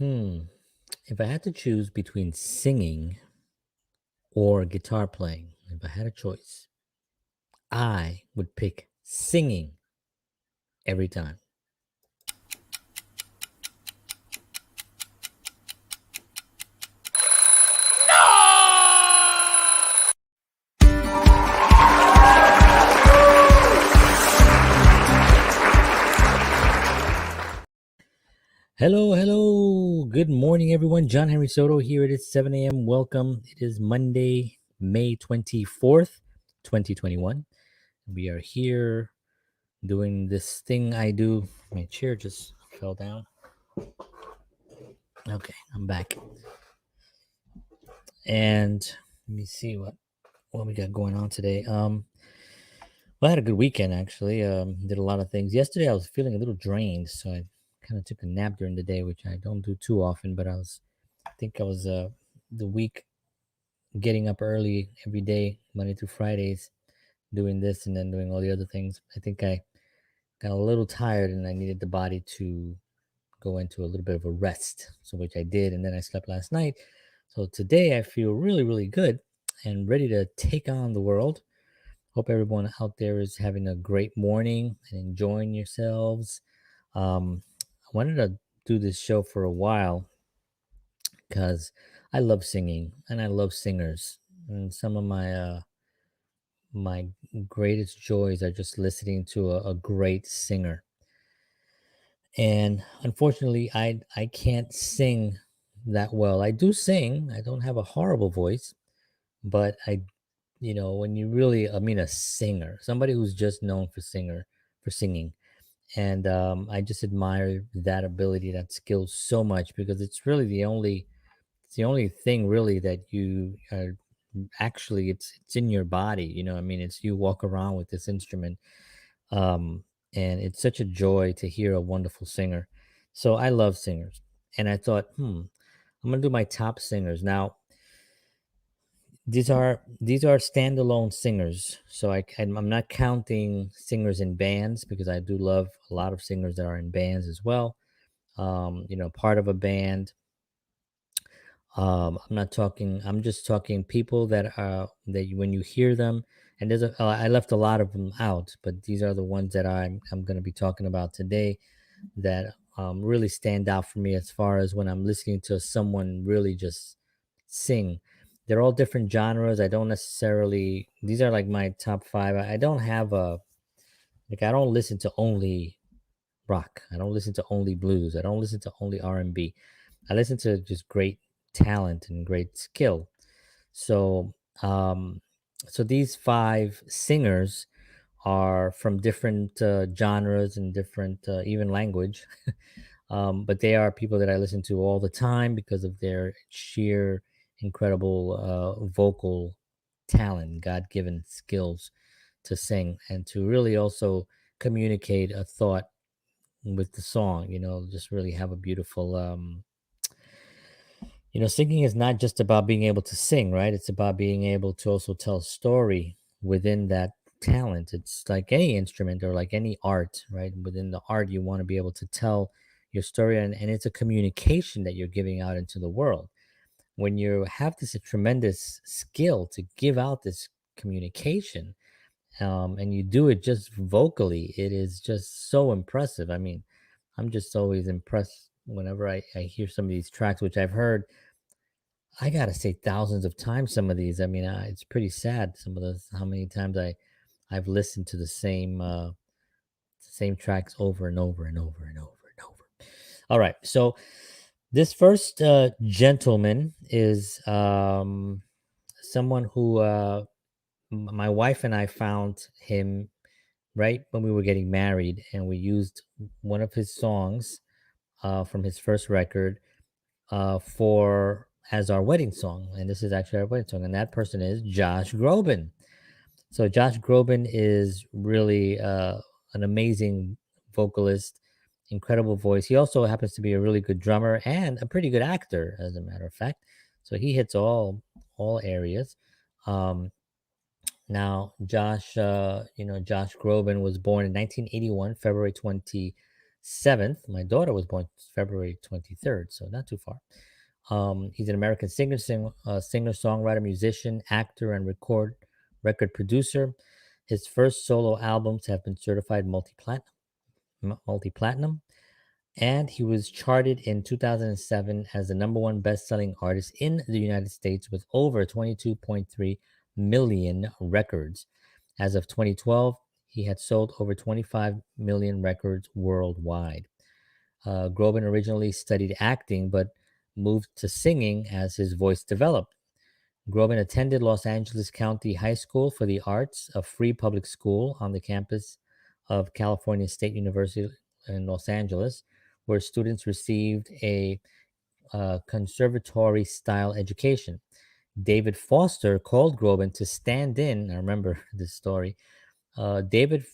If I had to choose between singing or guitar playing, if I had a choice, I would pick singing every time. Hello, hello. Good morning, everyone. John Henry Soto here. It is 7 a.m. Welcome. It is Monday, May 24th, 2021. We are here doing this thing I do. My chair just fell down. Okay, I'm back. And let me see what we got going on today. Well, I had a good weekend actually. Did a lot of things. Yesterday I was feeling a little drained, so I kind of took a nap during the day, which I don't do too often. But I think I was the week getting up early every day, Monday through Fridays, doing this and then doing all the other things. I think I got a little tired and I needed the body to go into a little bit of a rest. So which I did, and then I slept last night. So today I feel really, really good and ready to take on the world. Hope everyone out there is having a great morning and enjoying yourselves. I wanted to do this show for a while because I love singing and I love singers. And some of my greatest joys are just listening to a great singer. And unfortunately, I can't sing that well. I do sing. I don't have a horrible voice, but when you really, I mean, a singer, somebody who's just known for singing, and I just admire that ability, that skill so much because it's really it's the only thing really that you are actually it's in your body. I mean, it's you walk around with this instrument, um, and it's such a joy to hear a wonderful singer. So I love singers, and I thought, I'm gonna do my top singers now. These are standalone singers, so I'm not counting singers in bands because I do love a lot of singers that are in bands as well. Part of a band. I'm not talking. I'm just talking people when you hear them, and I left a lot of them out, but these are the ones that I'm going to be talking about today that really stand out for me as far as when I'm listening to someone really just sing. They're all different genres. I don't necessarily. These are like my top five. I don't have a like. I don't listen to only rock. I don't listen to only blues. I don't listen to only R&B. I listen to just great talent and great skill. So, um, so these five singers are from different genres and different even language, but they are people that I listen to all the time because of their sheer incredible vocal talent, God-given skills to sing and to really also communicate a thought with the song. Just really have a beautiful singing is not just about being able to sing, right? It's about being able to also tell a story within that talent. It's like any instrument or like any art, right? Within the art, you want to be able to tell your story, and it's a communication that you're giving out into the world. When you have this tremendous skill to give out this communication, and you do it just vocally, it is just so impressive. I mean, I'm just always impressed whenever I hear some of these tracks, which I've heard I gotta say thousands of times some of these. I mean, it's pretty sad some of those how many times I've listened to the same tracks over and over and over and over and over. All right, so this first gentleman is someone who my wife and I found him right when we were getting married, and we used one of his songs from his first record for as our wedding song, and this is actually our wedding song, and that person is Josh Groban. So Josh Groban is really an amazing vocalist, incredible voice. He also happens to be a really good drummer and a pretty good actor, as a matter of fact. So he hits all areas. Um, Now, Josh Groban was born in 1981, February 27th. 7th. My daughter was born February 23rd, so not too far. He's an American singer, songwriter, musician, actor, and record producer. His first solo albums have been certified multi-platinum, and he was charted in 2007 as the number one best-selling artist in the United States with over 22.3 million records. As of 2012, he had sold over 25 million records worldwide. Groban originally studied acting, but moved to singing as his voice developed. Groban attended Los Angeles County High School for the Arts, a free public school on the campus of California State University in Los Angeles, where students received a conservatory style education. David Foster called Groban to stand in. I remember this story. David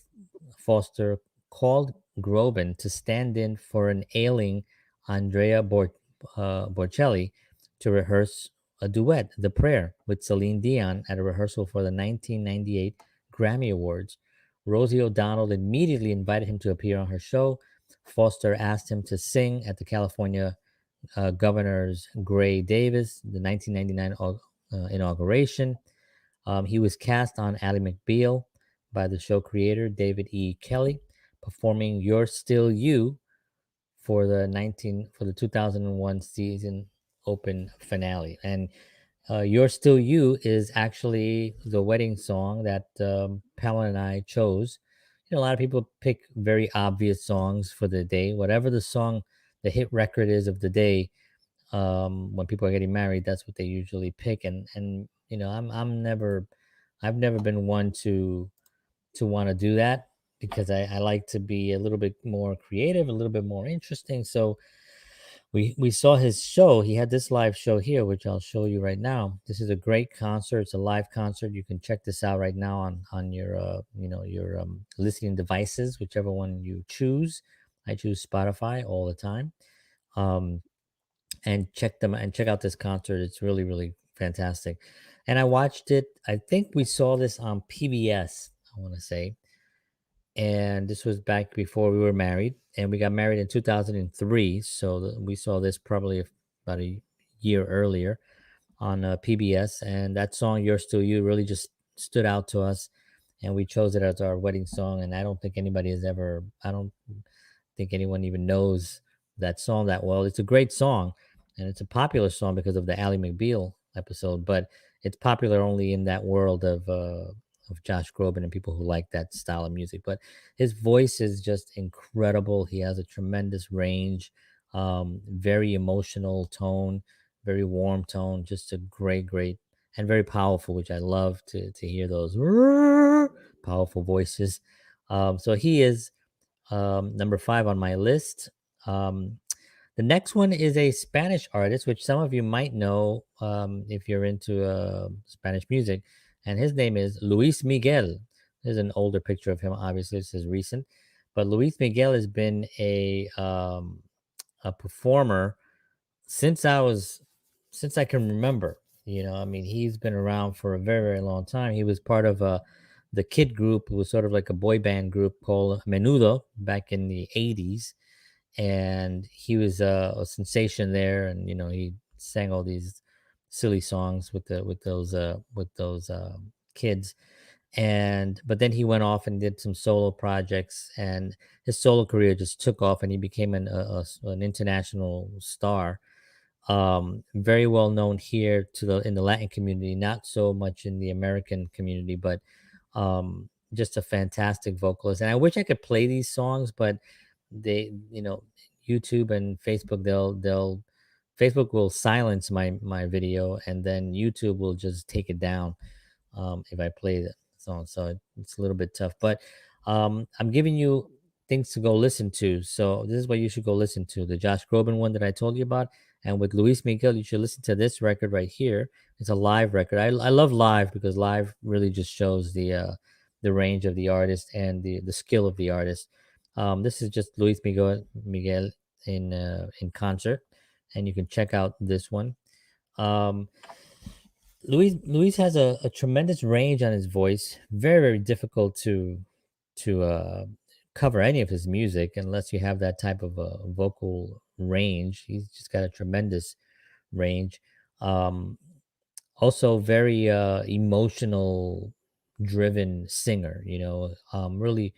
Foster called Groban to stand in for an ailing Andrea Bocelli to rehearse a duet, The Prayer, with Celine Dion at a rehearsal for the 1998 Grammy Awards. Rosie O'Donnell immediately invited him to appear on her show. Foster asked him to sing at the California Governor's Gray Davis, the 1999 inauguration. He was cast on Ally McBeal by the show creator David E. Kelly, performing "You're Still You" for the 2001 season open finale. And "You're Still You" is actually the wedding song that Pamela and I chose. A lot of people pick very obvious songs for the day. Whatever the song, the hit record is of the day, when people are getting married, that's what they usually pick. And I've never been one to want to do that, because I like to be a little bit more creative, a little bit more interesting. So we saw his show. He had this live show here, which I'll show you right now. This is a great concert. It's a live concert. You can check this out right now on your your listening devices, whichever one you choose. I choose Spotify all the time. Um, and check out this concert. It's really, really fantastic. And I watched it. I think we saw this on PBS, I want to say. And this was back before we were married. And we got married in 2003. So we saw this probably about a year earlier on PBS. And that song, "You're Still You," really just stood out to us. And we chose it as our wedding song. And I don't think anybody has ever, I don't think anyone even knows that song that well. It's a great song, and it's a popular song because of the Ally McBeal episode, but it's popular only in that world of Josh Groban and people who like that style of music. But his voice is just incredible. He has a tremendous range, very emotional tone, very warm tone, just a great and very powerful, which I love to hear those powerful voices. So he is number 5 on my list. Um, the next one is a Spanish artist, which some of you might know if you're into Spanish music, and his name is Luis Miguel. There's an older picture of him. Obviously, this is recent, but Luis Miguel has been a performer since since I can remember. I mean, he's been around for a very, very long time. He was part of the kid group. It was sort of like a boy band group called Menudo back in the 80s. And he was a sensation there. And, he sang all these silly songs with those kids. But then he went off and did some solo projects, and his solo career just took off, and he became an international star. Very well known here in the Latin community, not so much in the American community, but just a fantastic vocalist. And I wish I could play these songs, but YouTube and Facebook, they'll Facebook will silence my video, and then YouTube will just take it down if I play the song. So it's a little bit tough, but I'm giving you things to go listen to. So this is what you should go listen to: the Josh Groban one that I told you about, and with Luis Miguel, you should listen to this record right here. It's a live record. I love live because live really just shows the range of the artist and the skill of the artist. This is just Luis Miguel in concert, and you can check out this one. Um, Luis has a tremendous range on his voice. Very, very difficult to cover any of his music unless you have that type of vocal range. He's just got a tremendous range. Um, Also, very emotional driven singer. Really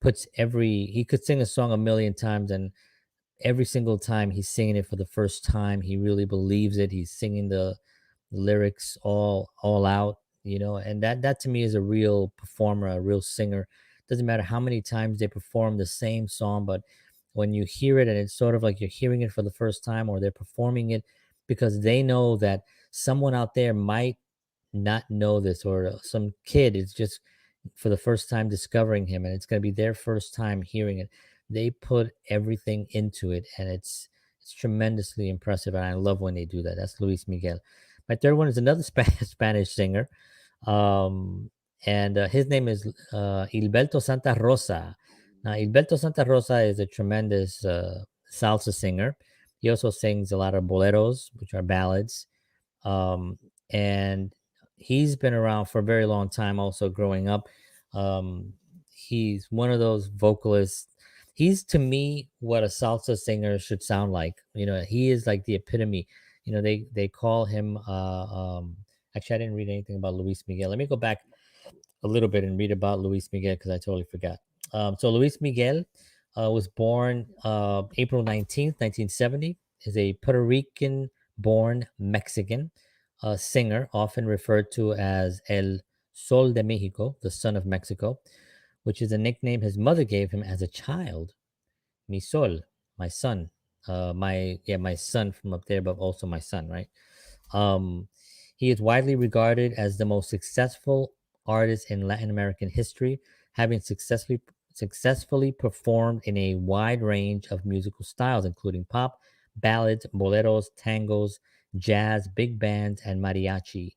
puts every he could sing a song a million times, and every single time he's singing it for the first time, he really believes it. He's singing the lyrics all out, and that to me is a real performer, a real singer. Doesn't matter how many times they perform the same song, but when you hear it and it's sort of like you're hearing it for the first time, or they're performing it because they know that someone out there might not know this, or some kid is just for the first time discovering him, and it's going to be their first time hearing it. They put everything into it, and it's tremendously impressive, and I love when they do that. That's Luis Miguel. My third one is another Spanish singer, um, and his name is Ilberto Santa Rosa. Now, Ilberto Santa Rosa is a tremendous salsa singer. He also sings a lot of boleros, which are ballads, and he's been around for a very long time. Also, growing up, um, he's one of those vocalists. He's to me what a salsa singer should sound like. He is like the epitome. They call him. Actually, I didn't read anything about Luis Miguel. Let me go back a little bit and read about Luis Miguel because I totally forgot. So Luis Miguel was born April 19th, 1970. Is a Puerto Rican born Mexican singer, often referred to as El Sol de Mexico, the Son of Mexico, which is a nickname his mother gave him as a child. Mi Sol, my son. My son from up there, but also my son, right? Um, he is widely regarded as the most successful artist in Latin American history, having successfully performed in a wide range of musical styles, including pop, ballads, boleros, tangos, jazz, big bands, and mariachi.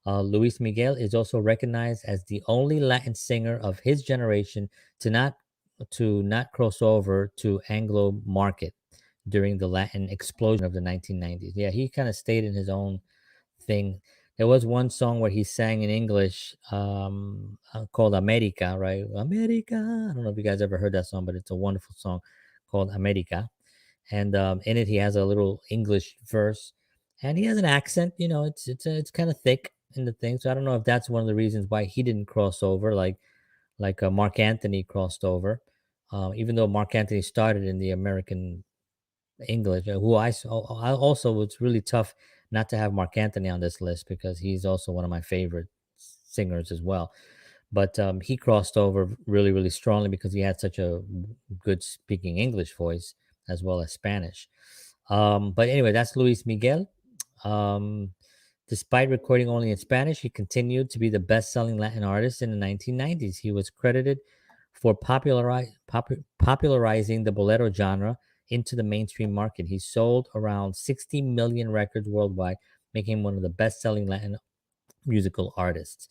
Luis Miguel is also recognized as the only Latin singer of his generation to not cross over to Anglo market during the Latin explosion of the 1990s. Yeah, he kind of stayed in his own thing. There was one song where he sang in English called America, right? America. I don't know if you guys ever heard that song, but it's a wonderful song called America. And in it, he has a little English verse, and he has an accent. It's kind of thick in the thing. So I don't know if that's one of the reasons why he didn't cross over, like Mark Anthony crossed over. Even though Mark Anthony started in the American English, who I also it's really tough not to have Mark Anthony on this list because he's also one of my favorite singers as well. But he crossed over really, really strongly because he had such a good speaking English voice as well as Spanish. But anyway, that's Luis Miguel. Um, Despite recording only in Spanish, he continued to be the best selling Latin artist in the 1990s. He was credited for popularizing the bolero genre into the mainstream market. He sold around 60 million records worldwide, making him one of the best selling Latin musical artists.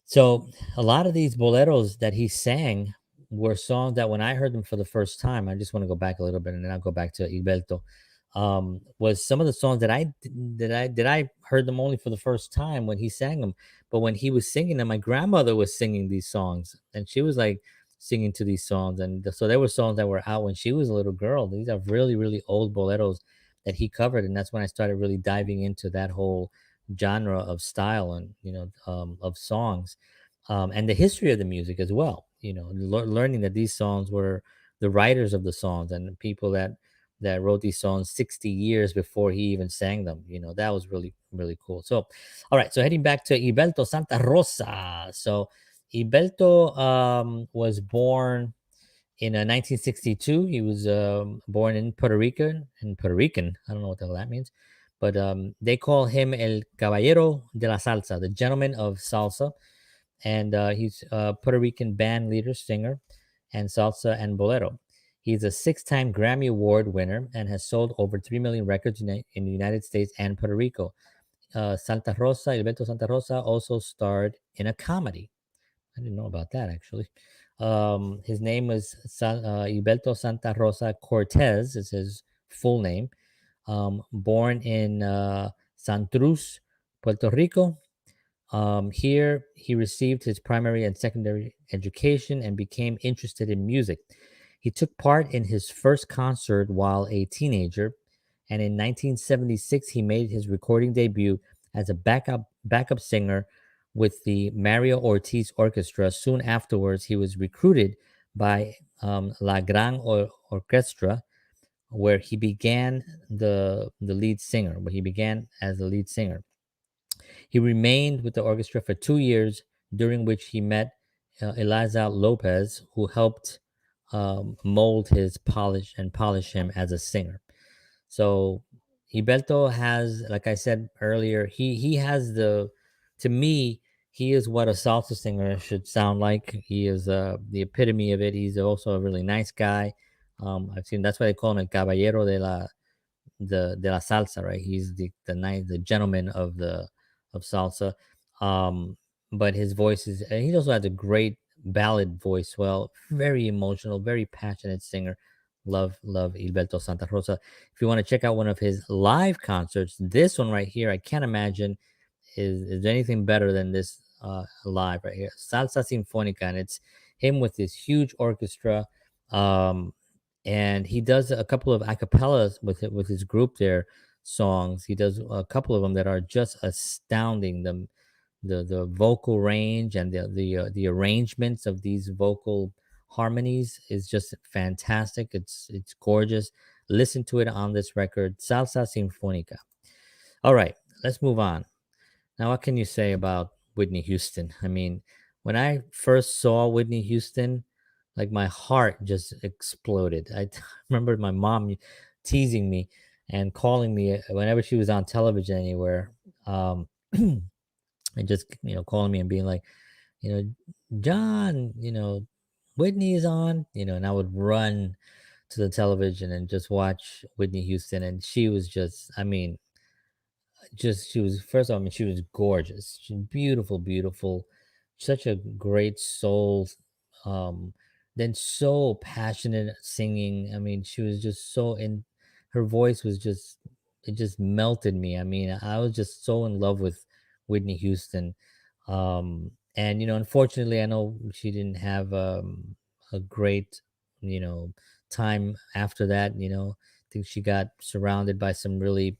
So a lot of these boleros that he sang were songs that when I heard them for the first time, I just want to go back a little bit and then I'll go back to Ilberto. Was some of the songs that I heard them only for the first time when he sang them, but when he was singing them, my grandmother was singing these songs, and she was like singing to these songs, and so there were songs that were out when she was a little girl. These are really really old boleros that he covered, and that's when I started really diving into that whole genre of style and of songs, and the history of the music as well. Learning that these songs were the writers of the songs and people that wrote these songs 60 years before he even sang them. That was really really cool. So all right, so heading back to Ibelto Santa Rosa. So Ibelto was born in 1962. He was born in Puerto Rican. I don't know what the hell that means, but they call him El Caballero de la Salsa, the gentleman of salsa. And he's a Puerto Rican band leader, singer, and salsa and bolero. He's a six-time Grammy Award winner and has sold over 3 million records in the United States and Puerto Rico. Alberto Santa Rosa also starred in a comedy. I didn't know about that actually. His name was Ilberto Santa Rosa Cortez, is his full name. Born in Santurce, Puerto Rico, Here, he received his primary and secondary education and became interested in music. He took part in his first concert while a teenager, and in 1976, he made his recording debut as a backup singer with the Mario Ortiz Orchestra. Soon afterwards, he was recruited by La Gran Orchestra, where he began the lead singer. Where he began as the lead singer. He remained with the orchestra for 2 years, during which he met Eliza Lopez, who helped mold his polish him as a singer. So Iberto has, like I said earlier, he has to me, he is what a salsa singer should sound like. He is the epitome of it. He's also a really nice guy. I've seen that's why they call him el caballero de la salsa, right? He's the gentleman of salsa. Um, but his voice is he also has a great ballad voice. Well, very emotional, very passionate singer. Love Ilberto Santa Rosa. If you want to check out one of his live concerts, this one right here, I can't imagine is anything better than this live right here. Salsa Sinfónica, and it's him with this huge orchestra. Um, and he does a couple of acapellas with his group there songs. He does a couple of them that are just astounding. The vocal range and the arrangements of these vocal harmonies is just fantastic. It's gorgeous. Listen to it on this record, Salsa Sinfónica. All right, let's move on. Now, what can you say about Whitney Houston? I mean, when I first saw Whitney Houston, like my heart just exploded. Remember my mom teasing me and calling me whenever she was on television anywhere, and just calling me and being like, you know, John, Whitney is on, and I would run to the television and just watch Whitney Houston, and she was just, I mean, just she was first of all, I mean, she was gorgeous. She's beautiful, beautiful, such a great soul. Um, then so passionate singing. I mean, she was just so in her voice was just it just melted me. I mean, I was just so in love with Whitney Houston. And unfortunately, I know she didn't have a great, you know, time after that. I think she got surrounded by some really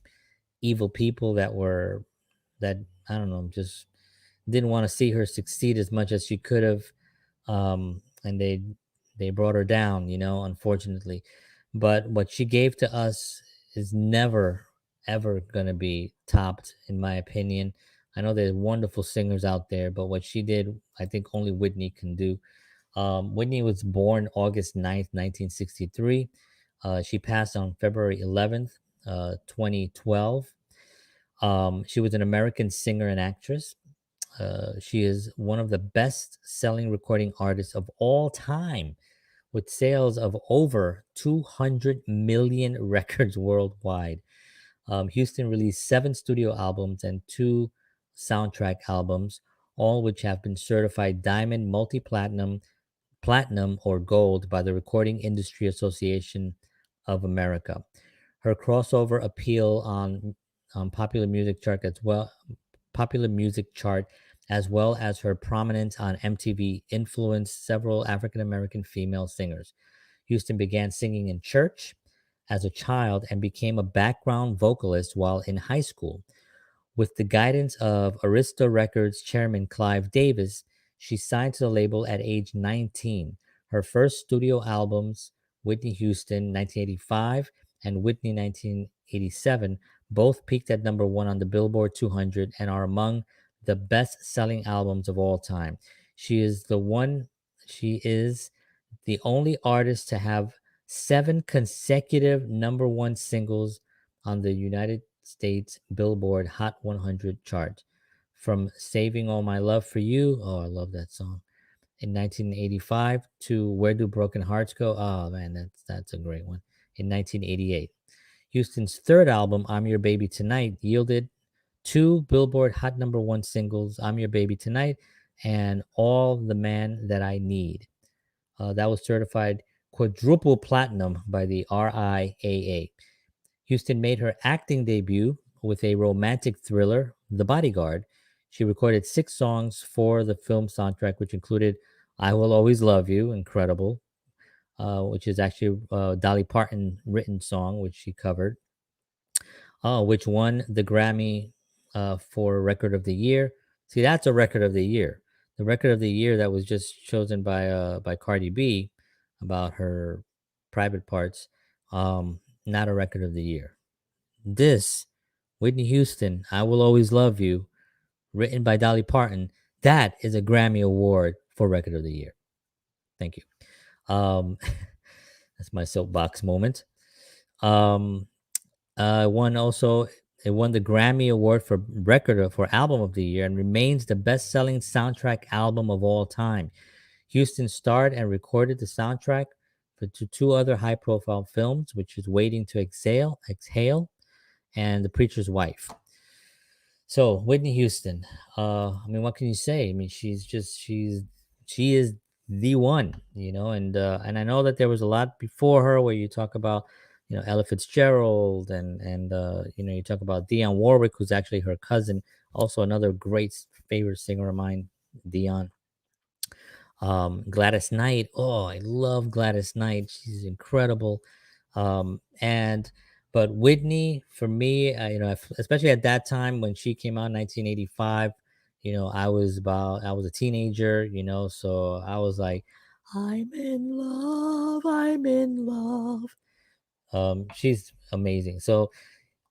evil people that I don't know, just didn't want to see her succeed as much as she could have. And they brought her down, unfortunately. But what she gave to us is never ever going to be topped, in my opinion. I know there's wonderful singers out there, but what she did, I think only Whitney can do. Whitney was born August 9th, 1963. She passed on February 11th, 2012. She was an American singer and actress. She is one of the best selling recording artists of all time, with sales of over 200 million records worldwide. Houston released 7 studio albums and 2 soundtrack albums, all which have been certified diamond, platinum, or gold by the Recording Industry Association of America. Her crossover appeal on popular music chart, as well as her prominence on MTV, influenced several African American female singers. Houston began singing in church as a child and became a background vocalist while in high school. With the guidance of Arista Records chairman Clive Davis, she signed to the label at age 19. Her first studio albums, Whitney Houston 1985 and Whitney 1987, both peaked at #1 on the Billboard 200 and are among the best-selling albums of all time. She is the only artist to have 7 consecutive #1 singles on the United States Billboard Hot 100 chart. From Saving All My Love for You, oh, I love that song, in 1985, to Where Do Broken Hearts Go? Oh man, that's a great one, in 1988. Houston's third album, I'm Your Baby Tonight, yielded 2 Billboard Hot #1 singles, I'm Your Baby Tonight and All the Man That I Need. That was certified quadruple platinum by the RIAA. Houston made her acting debut with a romantic thriller, The Bodyguard. She recorded 6 songs for the film soundtrack, which included "I Will Always Love You," incredible, which is actually a Dolly Parton written song, which she covered, which won the Grammy for Record of the Year. See, that's a Record of the Year. The Record of the Year that was just chosen by Cardi B about her private parts, not a Record of the Year. This Whitney Houston, "I Will Always Love You," written by Dolly Parton, that is a Grammy Award for Record of the Year. Thank you. Um, that's my soapbox moment. Um, won also it won the Grammy Award for for Album of the Year and remains the best-selling soundtrack album of all time. Houston starred and recorded the soundtrack for two other high-profile films, which is Waiting to Exhale, and The Preacher's Wife. So Whitney Houston, I mean, what can you say? I mean, she is the one, and I know that there was a lot before her where you talk about, Ella Fitzgerald and you talk about Dionne Warwick, who's actually her cousin, also another great favorite singer of mine, Dionne. Gladys Knight. Oh, I love Gladys Knight. She's incredible. And but Whitney, for me, especially at that time when she came out in 1985, I was a teenager, so I was like, I'm in love, I'm in love. She's amazing. So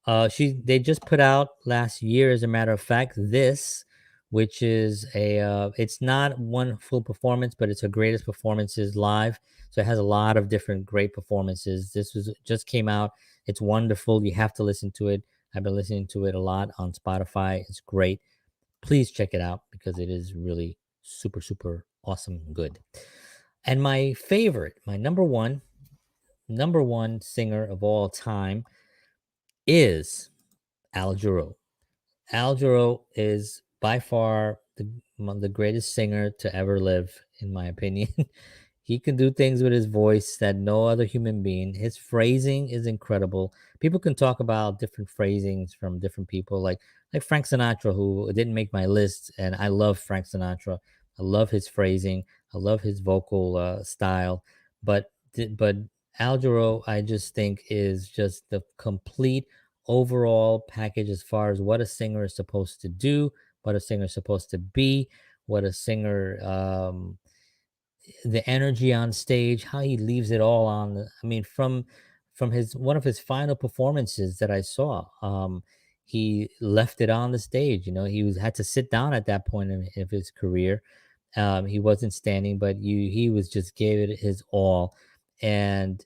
they just put out last year, as a matter of fact, this, which is it's not one full performance, but it's her greatest performances live. So it has a lot of different great performances. This was just came out. It's wonderful. You have to listen to it. I've been listening to it a lot on Spotify. It's great. Please check it out because it is really super, super awesome good. And my favorite, my number one singer of all time is Al Jarreau. Al Jarreau is by far the greatest singer to ever live, in my opinion. He can do things with his voice that no other human being. His phrasing is incredible. People can talk about different phrasings from different people, like Frank Sinatra, who didn't make my list, and I love Frank Sinatra. I love his phrasing. I love his vocal style, but Al Jarreau, I just think, is just the complete overall package as far as what a singer is supposed to do, what a singer is supposed to be, what a singer, the energy on stage, how he leaves it all on. I mean, from his one of his final performances that I saw, he left it on the stage. He had to sit down at that point of his career. He wasn't standing, but he was just gave it his all, and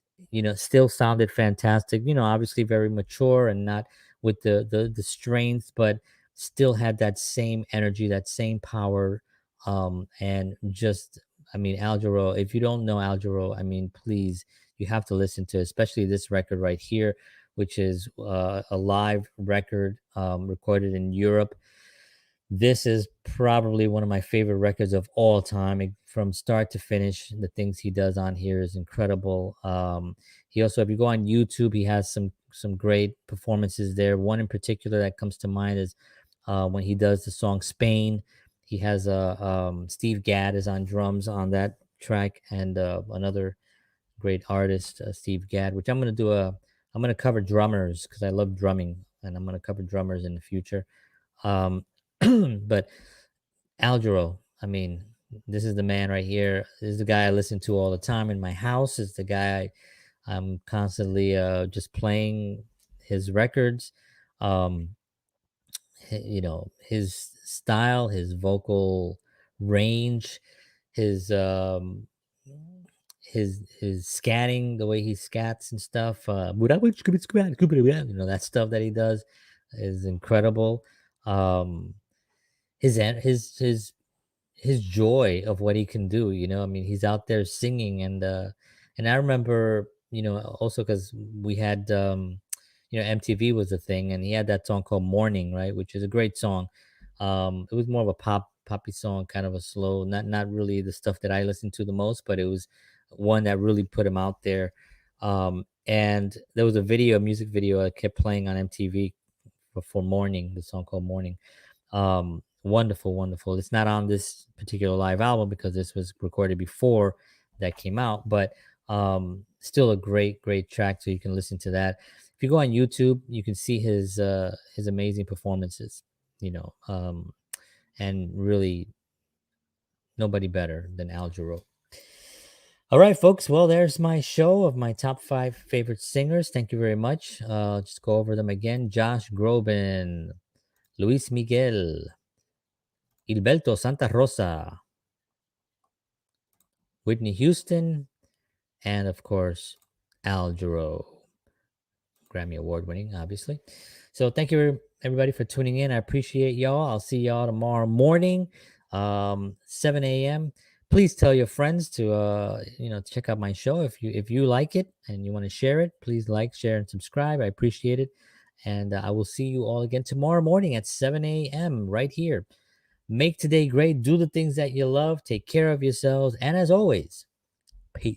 still sounded fantastic. Obviously very mature and not with the strength, but still had that same energy, that same power, and just, I mean, Al Jarreau. If you don't know Al Jarreau, I mean, please, you have to listen to, especially this record right here, which is a live record recorded in Europe. This is probably one of my favorite records of all time, from start to finish. The things he does on here is incredible. He also, if you go on YouTube, he has some great performances there. One in particular that comes to mind is when he does the song "Spain." He has Steve Gadd is on drums on that track, and another great artist, Steve Gadd. Which I'm gonna cover drummers because I love drumming, and I'm gonna cover drummers in the future. Um, but Al Jarreau, I mean, this is the man right here. This is the guy I listen to all the time in my house. Is the guy I'm constantly just playing his records. Um, his style, his vocal range, his his scatting, the way he scats and stuff. That stuff that he does is incredible. Um, his joy of what he can do. I mean, he's out there singing, and I remember, also because we had, MTV was a thing, and he had that song called Morning, right, which is a great song. It was more of a poppy song, kind of a slow, not really the stuff that I listen to the most, but it was one that really put him out there. And there was a music video I kept playing on MTV for Morning, the song called Morning. Wonderful, wonderful. It's not on this particular live album because this was recorded before that came out, but still a great, great track. So you can listen to that. If you go on YouTube, you can see his amazing performances. You know, and really nobody better than Al Jarreau. All right, folks. Well, there's my show of my top 5 favorite singers. Thank you very much. Just go over them again: Josh Groban, Luis Miguel, Ilberto Santa Rosa, Whitney Houston, and of course, Al Jarreau, Grammy Award winning, obviously. So thank you everybody for tuning in. I appreciate y'all. I'll see y'all tomorrow morning, 7 a.m. Please tell your friends to check out my show if you like it and you want to share it. Please like, share, and subscribe. I appreciate it, and I will see you all again tomorrow morning at 7 a.m. right here. Make today great. Do the things that you love. Take care of yourselves, and as always, peace.